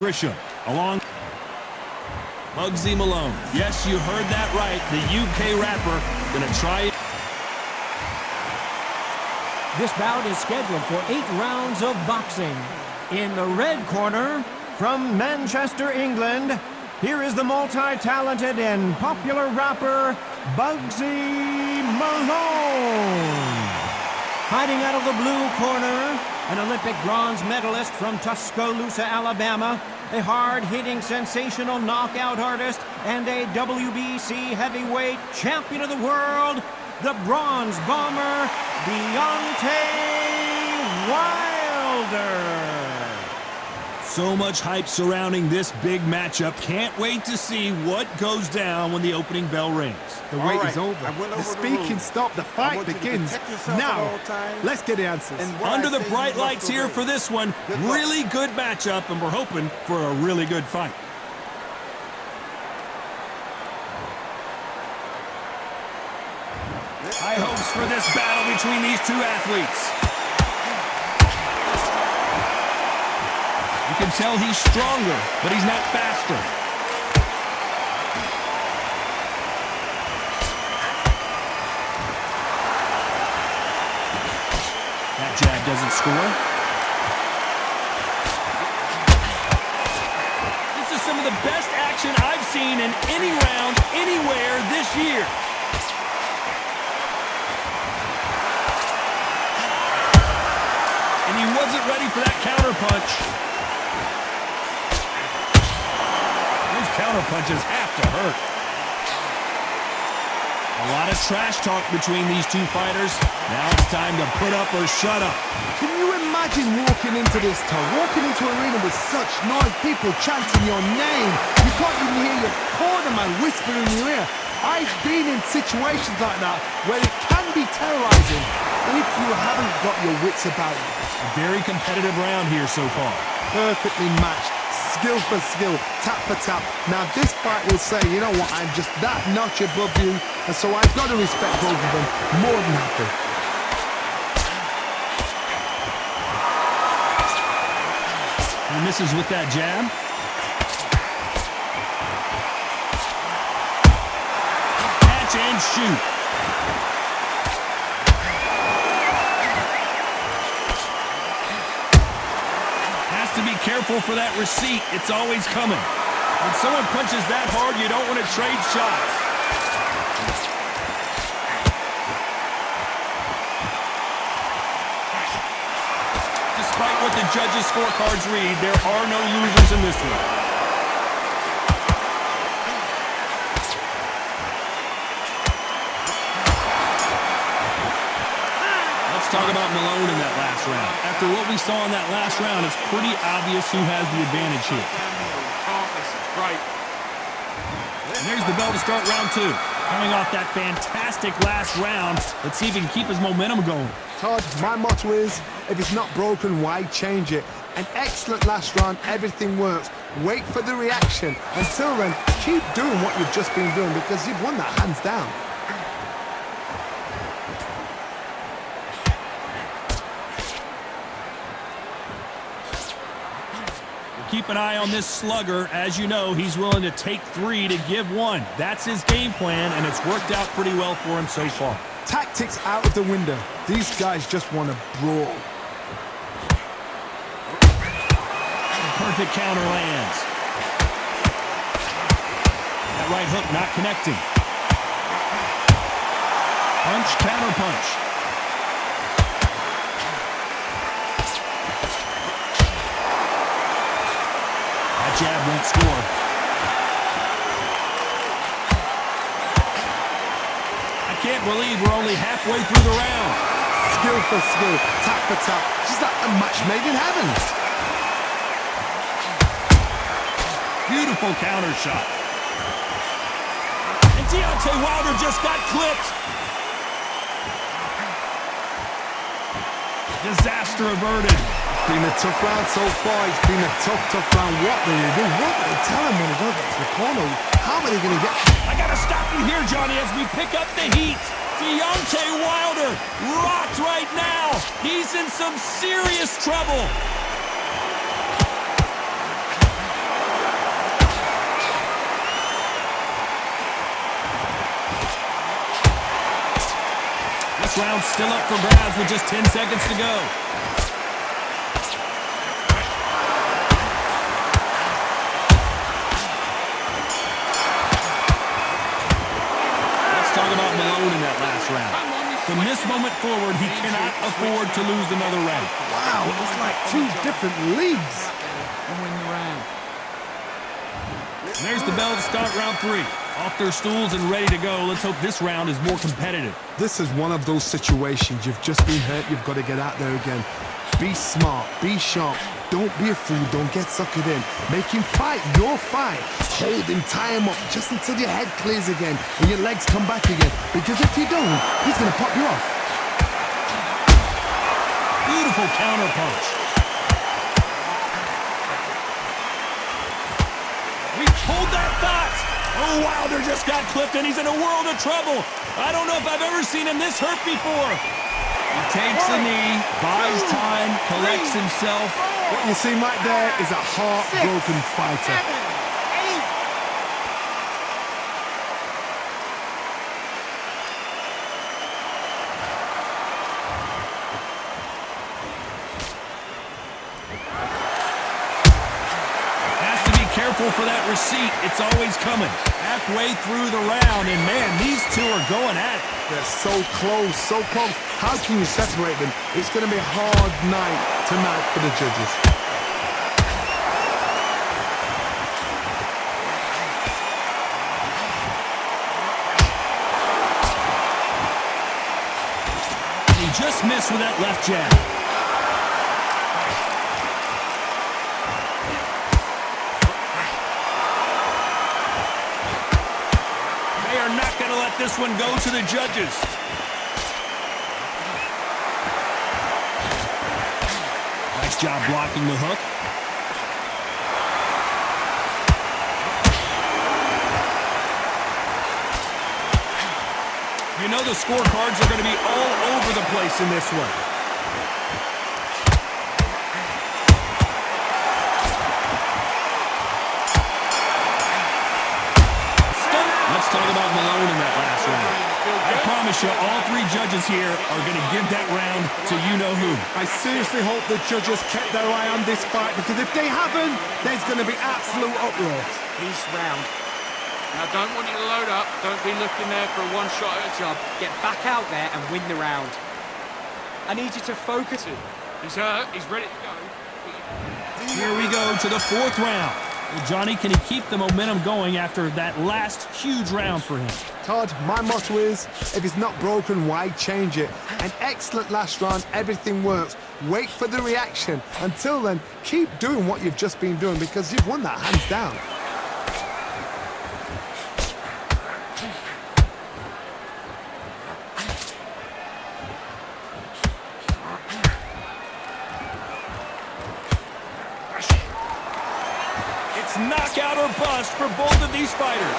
Grisham along Muggsy Malone. Yes, you heard that right. The UK rapper gonna try it. This bout is scheduled for 8 rounds of boxing. In the red corner, from Manchester, England, here is the multi-talented and popular rapper, Muggsy Malone. Fighting out of the blue corner, an Olympic bronze medalist from Tuscaloosa, Alabama, a hard-hitting, sensational knockout artist, and a WBC heavyweight champion of the world, the Bronze Bomber, Deontay Wilder. So much hype surrounding this big matchup. Can't wait to see what goes down when the opening bell rings. The wait is over. The speaking stopped. The fight begins. Now, let's get the answers. Under the bright lights here for this one. Really good matchup, and we're hoping for a really good fight. High hopes for this battle between these two athletes. You can tell he's stronger, but he's not faster. That jab doesn't score. This is some of the best action I've seen in any round, anywhere this year. And he wasn't ready for that counter punch. Those counter punches have to hurt. A lot of trash talk between these two fighters. Now it's time to put up or shut up. Can you imagine walking into this town, walking into an arena with such noise, people chanting your name? You can't even hear your cornerman whisper in your ear. I've been in situations like that where it can be terrorizing if you haven't got your wits about you. A very competitive round here so far. Perfectly matched, skill for skill, tap for tap. Now this fight will say, you know what, I'm just that notch above you, and so I've got to respect both of them more than happy. He misses with that jab. Catch and shoot. To be careful for that receipt. It's always coming. When someone punches that hard, you don't want to trade shots. Despite what the judges' scorecards read, there are no losers in this one. Talk about Malone in that last round. After what we saw in that last round, it's pretty obvious who has the advantage here. And there's the bell to start round 2. Coming off that fantastic last round, let's see if he can keep his momentum going. Todd, my motto is, if it's not broken, why change it? An excellent last round, everything works. Wait for the reaction. Until then, keep doing what you've just been doing because you've won that hands down. Keep an eye on this slugger. As you know, he's willing to take 3 to give 1. That's his game plan, and it's worked out pretty well for him so far. Tactics out of the window. These guys just want to brawl. Perfect counter lands. That right hook not connecting. Punch, counter punch. Jab won't score. I can't believe we're only halfway through the round. Skill for skill, tap for tap. Just like a match made in heaven. Beautiful counter shot. And Deontay Wilder just got clipped. Disaster averted. Been a tough round so far. It's been a tough round. What do they do? What do they tell him when he goes back to the corner? How are they going to get? I got to stop you here, Johnny, as we pick up the heat. Deontay Wilder rocked right now. He's in some serious trouble. Last round still up for grabs with just 10 seconds to go. Let's talk about Malone in that last round. From this moment forward, he cannot afford to lose another round. Wow, it's like two different leagues. And win the round. And there's the bell to start round 3. Off their stools and ready to go. Let's hope this round is more competitive. This is one of those situations. You've just been hurt. You've got to get out there again. Be smart. Be sharp. Don't be a fool. Don't get suckered in. Make him fight your fight. Hold him, tie him up just until your head clears again and your legs come back again. Because if you don't, he's going to pop you off. Beautiful counter punch. Hold that thought. Oh, Wilder just got clipped and he's in a world of trouble. I don't know if I've ever seen him this hurt before. He takes a knee, buys time, collects himself. What you see right there is a heartbroken fighter. Careful for that receipt. It's always coming. Halfway through the round, and man, these two are going at it. They're so close, so close. How can you separate them? It's going to be a hard night tonight for the judges. He just missed with that left jab. This one go to the judges. Nice job blocking the hook. You know the scorecards are going to be all over the place in this one. Let's talk about Malone in that last round. I promise you, all three judges here are going to give that round to you-know-who. I seriously hope the judges kept their eye on this fight, because if they haven't, there's going to be absolute uproar. East round. Now, don't want you to load up. Don't be looking there for a one-shot at a job. Get back out there and win the round. I need you to focus it. He's hurt. He's ready to go. Here we go to the 4th round. Well, Johnny, can he keep the momentum going after that last huge round for him? Todd, my motto is, if it's not broken, why change it? An excellent last round, everything works. Wait for the reaction. Until then, keep doing what you've just been doing, because you've won that hands down. It's knockout or bust for both of these fighters.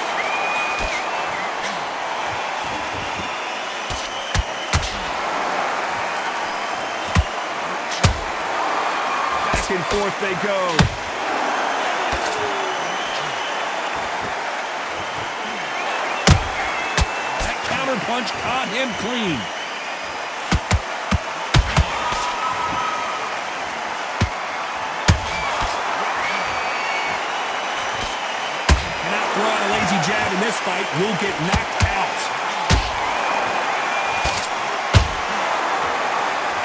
Back and forth they go. That counter punch caught him clean. Throw out a lazy jab in this fight, will get knocked out.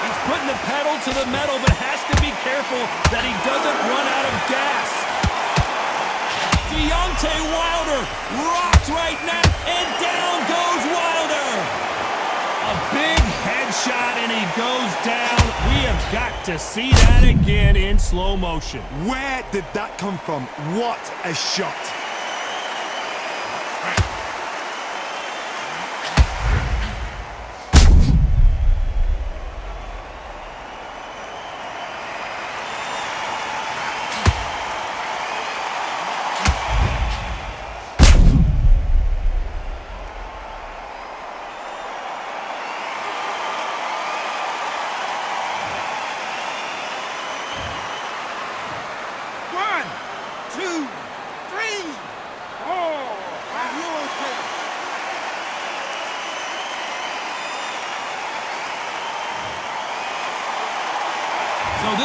He's putting the pedal to the metal, but has to be careful that he doesn't run out of gas. Deontay Wilder rocked right now, and down goes Wilder. A big headshot, and he goes down. We have got to see that again in slow motion. Where did that come from? What a shot.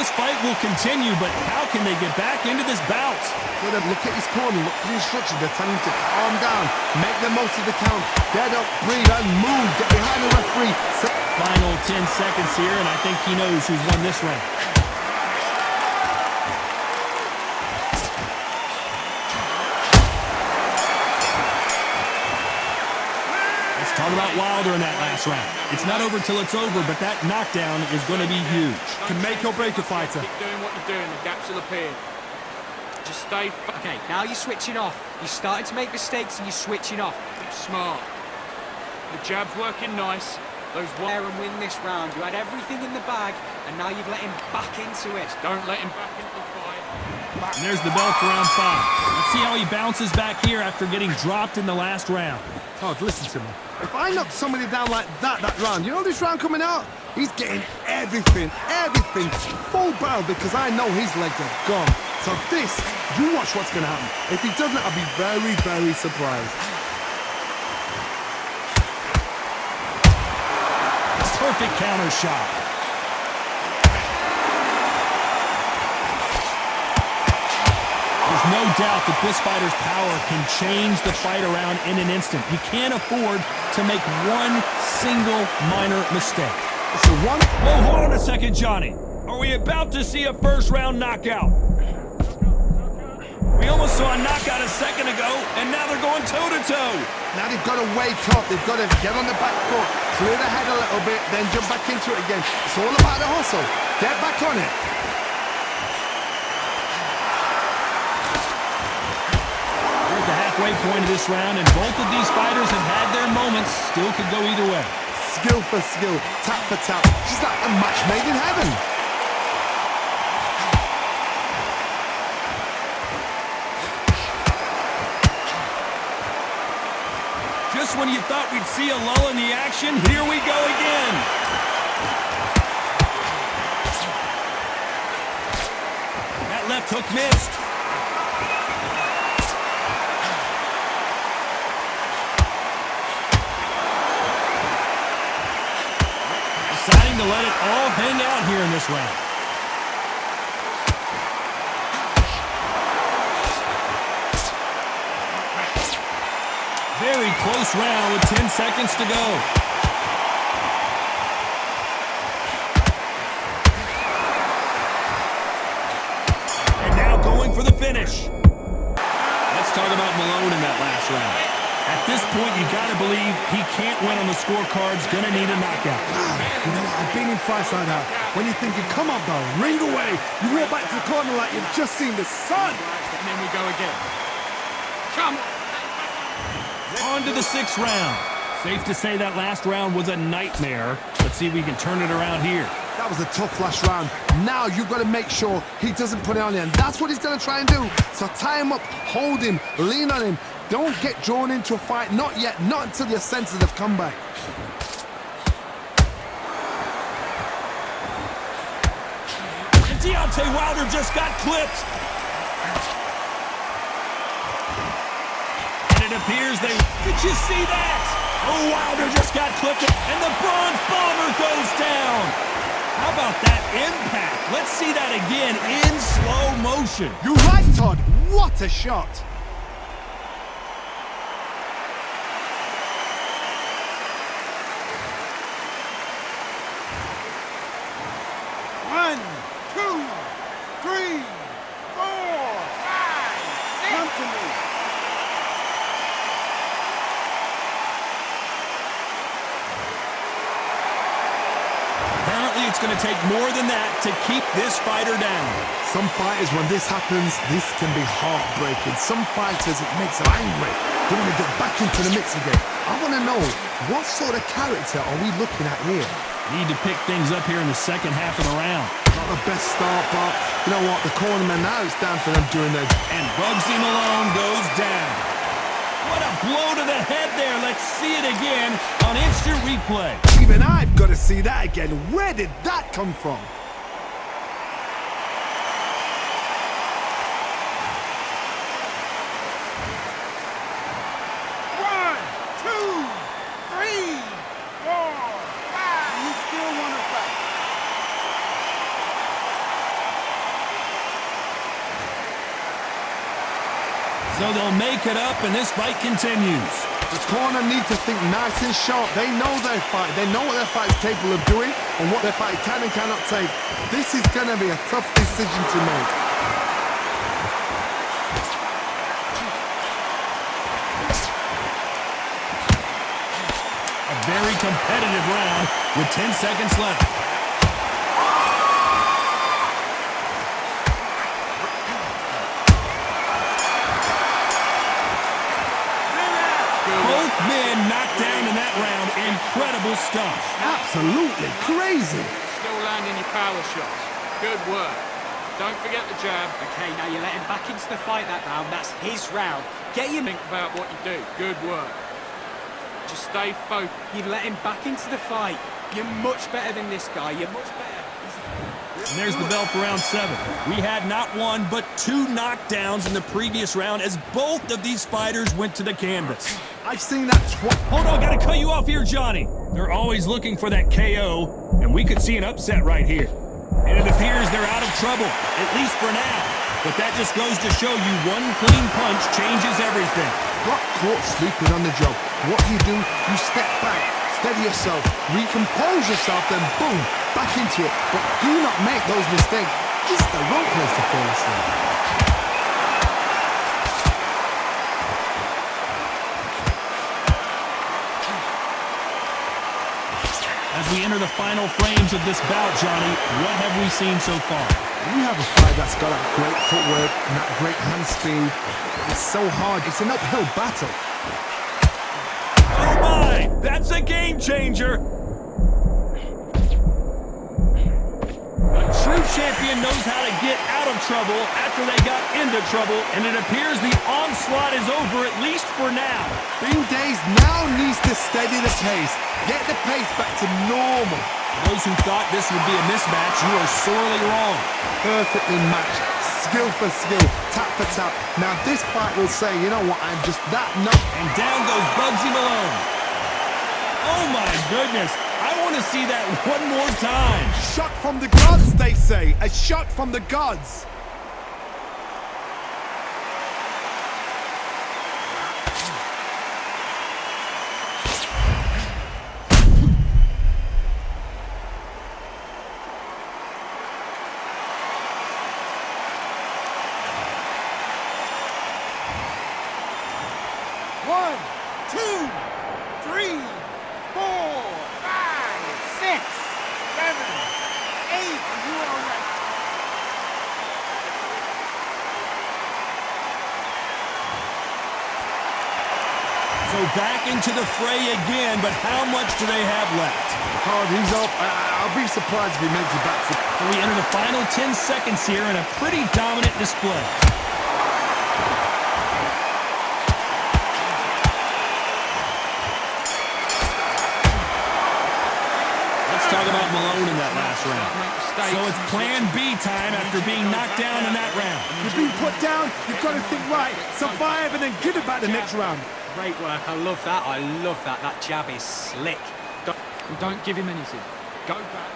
this fight will continue, but how can they get back into this bout? Look at his corner, look for the instructions. They're telling him to calm down, make the most of the count, get up, breathe, and move. Get behind the referee. Final 10 seconds here, and I think he knows who's won this round. Let's talk about Wilder in that last round. It's not over till it's over, but that knockdown is going to be huge. Can make or break a fighter. Keep doing what you're doing. The gaps will appear. Just stay. Okay, now you're switching off. You're starting to make mistakes and you're switching off. Smart. The jab's working nice. Those there and win this round. You had everything in the bag, and now you've let him back into it. Don't let him back into the fight. And there's the bell for round 5. Let's see how he bounces back here after getting dropped in the last round. Todd, listen to me. If I knock somebody down like that round, you know this round coming out? He's getting everything, full barrel, because I know his legs are gone. So this, you watch what's going to happen. If he doesn't, I'll be very, very surprised. Perfect counter shot. There's no doubt that this fighter's power can change the fight around in an instant. You can't afford to make one single minor mistake. So one... Whoa, hold on a second, Johnny. Are we about to see a first-round knockout? We almost saw a knockout a second ago, and now they're going toe-to-toe. Now they've got to wake up. They've got to get on the back foot, clear the head a little bit, then jump back into it again. It's all about the hustle. Get back on it. We're at the halfway point of this round, and both of these fighters have had their moments. Still could go either way. Skill for skill, tap for tap. Just like a match made in heaven. Just when you thought we'd see a lull in the action, here we go again. That left hook missed. Deciding to let it all hang out here in this round. Very close round with 10 seconds to go. And now going for the finish. Let's talk about Malone in that last round. At this point, you gotta believe he can't win on the scorecards, gonna need a knockout. You know what, I've been in fights like that. When you're thinking, come on, bro, ring away. You walk back to the corner like you've just seen the sun. And then we go again. Come on. On to the 6th round. Safe to say that last round was a nightmare. Let's see if we can turn it around here. That was a tough last round. Now you've got to make sure he doesn't put it on you, and that's what he's going to try and do. So tie him up, hold him, lean on him. Don't get drawn into a fight. Not yet. Not until your senses have come back. And Deontay Wilder just got clipped. It appears they... Did you see that? Oh, Wilder just got clipped, and the Bronze Bomber goes down. How about that impact? Let's see that again in slow motion. You're right, Todd. What a shot. One, two, three, four, five, six. Come to me. Apparently, it's going to take more than that to keep this fighter down. Some fighters, when this happens, this can be heartbreaking. Some fighters, it makes them angry. They want to get back into the mix again. I want to know, what sort of character are we looking at here? Need to pick things up here in the second half of the round. Not the best start, but you know what? The cornerman now, it's down for them doing their... And Bugsy Malone goes down. What a blow to the head there. Let's see it again on instant replay. Even I've got to see that again. Where did that come from? One, two, three, four, five. You still want to fight? So they'll make it up, and this fight continues. The corner need to think nice and sharp. They know their fight. They know what their fight's capable of doing and what their fight can and cannot take. This is going to be a tough decision to make. A very competitive round with 10 seconds left. Both men knocked down in that round. Incredible stuff. Absolutely crazy. Still landing your power shots. Good work. Don't forget the jab. Okay, now you let him back into the fight that round. That's his round. Get him. Think about what you do. Good work. Just stay focused. You've let him back into the fight. You're much better than this guy. You're much better. And there's the bell for round 7. We had not one, but 2 knockdowns in the previous round as both of these fighters went to the canvas. I've seen that Hold on, gotta cut you off here, Johnny. They're always looking for that KO, and we could see an upset right here. And it appears they're out of trouble, at least for now. But that just goes to show you one clean punch changes everything. got caught sleeping on the job. What do? You step back, steady yourself, recompose yourself, then boom, back into it. But do not make those mistakes. This is the wrong place to fall asleep. As we enter the final frames of this bout, Johnny, what have we seen so far? We have a fight that's got that great footwork and that great hand speed. It's so hard. It's an uphill battle. Oh my! That's a game changer! A true champion knows how to get out of trouble after they got into trouble, and it appears the onslaught is over, at least for now. Bing Days now needs to steady the pace. Get the pace back to normal. Those who thought this would be a mismatch, you are sorely wrong. Perfectly matched. Skill for skill. Tap for tap. Now this fight will say, you know what, I'm just that nuts. And down goes Bugsy Malone. Oh my goodness. I want to see that one more time. Shot from the gods, they say. A shot from the gods. One, two, three, 4, 5, 6, 7, 8. You are ready. So back into the fray again, but how much do they have left? Hard, he's up. I'll be surprised if he makes it back. So we enter the final 10 seconds here in a pretty dominant display. Talk about Malone in that last round. So it's plan B time after being knocked down in that round. You've been put down, you've got to think right, survive and then give it back the next round. Great work. I love that. I love that. That jab is slick. Don't give him anything. Go back.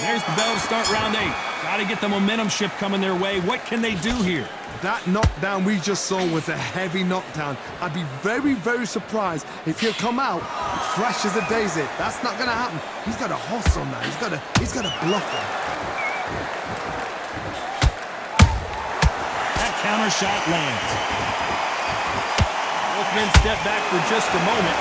There's the bell to start round 8. Got to get the momentum shift coming their way. What can they do here? That knockdown we just saw was a heavy knockdown. I'd be very, very surprised if he'll come out fresh as a daisy. That's not gonna happen. He's got a hustle now. He's got a bluff him. That counter shot lands. Both men step back for just a moment.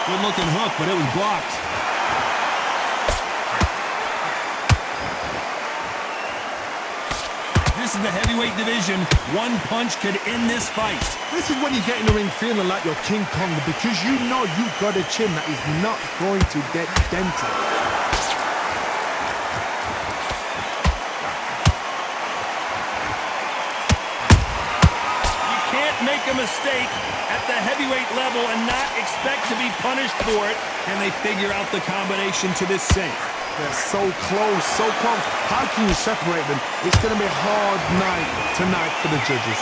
Good looking hook, but it was blocked. This is the heavyweight division. One punch could end this fight. This is when you get in the ring feeling like you're King Kong because you know you've got a chin that is not going to get dented. You can't make a mistake at the heavyweight level and not expect to be punished for it. And they figure out the combination to this safe. They're so close, so close. How can you separate them? It's going to be a hard night tonight for the judges.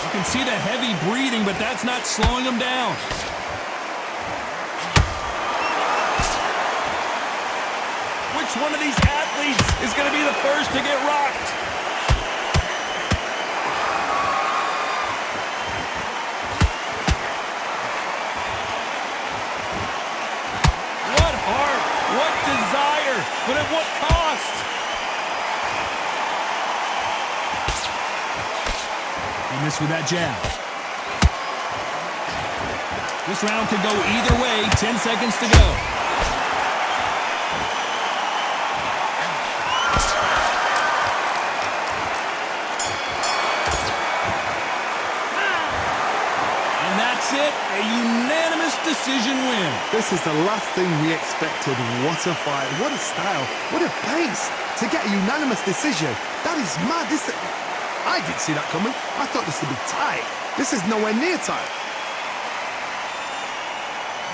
You can see the heavy breathing, but that's not slowing them down. Which one of these athletes is going to be the first to get rocked? What heart, what desire, but at what cost? He missed with that jab. This round could go either way. 10 seconds to go. And that's it. A unanimous decision win. This is the last thing we expected. What a fight. What a style. What a pace. To get a unanimous decision. That is mad. I didn't see that coming. I thought this would be tight. This is nowhere near tight.